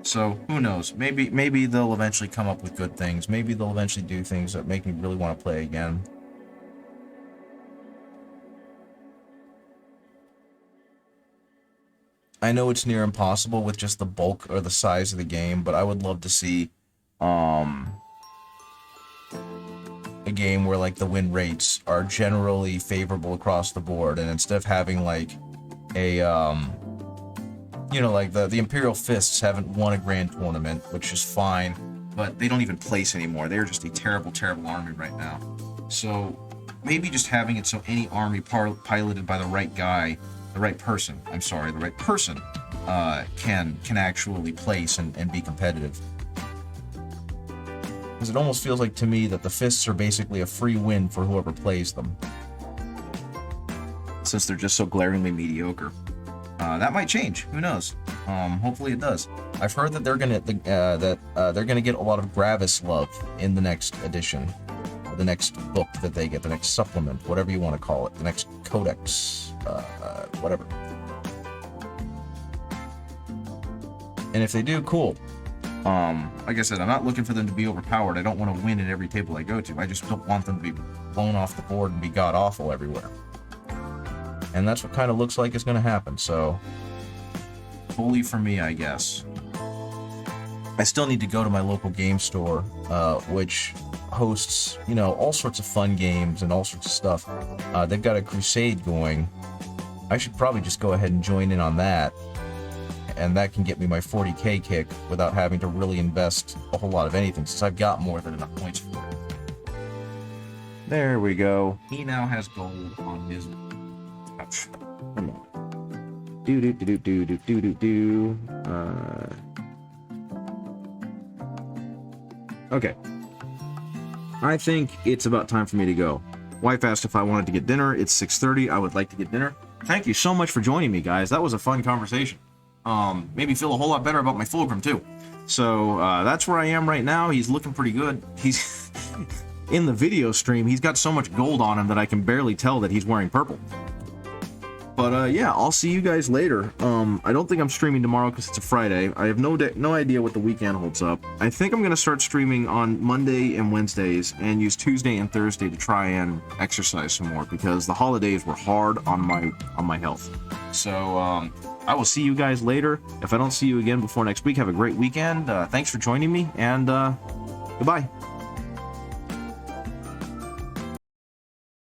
So, who knows? Maybe they'll eventually come up with good things. Maybe they'll eventually do things that make me really want to play again. I know it's near impossible with just the bulk or the size of the game, but I would love to see a game where, like, the win rates are generally favorable across the board, and instead of having, like, a you know, like the Imperial Fists haven't won a grand tournament, which is fine, but they don't even place anymore. They're just a terrible army right now. So maybe just having it so any army piloted by the right guy, the right person can actually place and be competitive. Because it almost feels like to me that the Fists are basically a free win for whoever plays them, since they're just so glaringly mediocre. That might change. Who knows? Hopefully it does. I've heard that they're gonna get a lot of Gravis love in the next edition, the next book that they get, the next supplement, whatever you want to call it, the next codex, whatever. And if they do, cool. Like I said, I'm not looking for them to be overpowered. I don't want to win at every table I go to. I just don't want them to be blown off the board and be god-awful everywhere. And that's what kind of looks like is going to happen, so fully for me, I guess. I still need to go to my local game store, which hosts, you know, all sorts of fun games and all sorts of stuff. They've got a crusade going. I should probably just go ahead and join in on that, and that can get me my 40k kick without having to really invest a whole lot of anything, since I've got more than enough points for it. There we go. He now has gold on his... Come on. Okay. I think it's about time for me to go. Wife asked if I wanted to get dinner. It's 6:30. I would like to get dinner. Thank you so much for joining me, guys. That was a fun conversation. Made me feel a whole lot better about my Fulgrim, too. So that's where I am right now. He's looking pretty good. He's in the video stream. He's got so much gold on him that I can barely tell that he's wearing purple. But yeah, I'll see you guys later. I don't think I'm streaming tomorrow because it's a Friday. I have no idea what the weekend holds up. I think I'm gonna start streaming on Monday and Wednesdays and use Tuesday and Thursday to try and exercise some more because the holidays were hard on my health. So I will see you guys later. If I don't see you again before next week, have a great weekend. Thanks for joining me, and goodbye.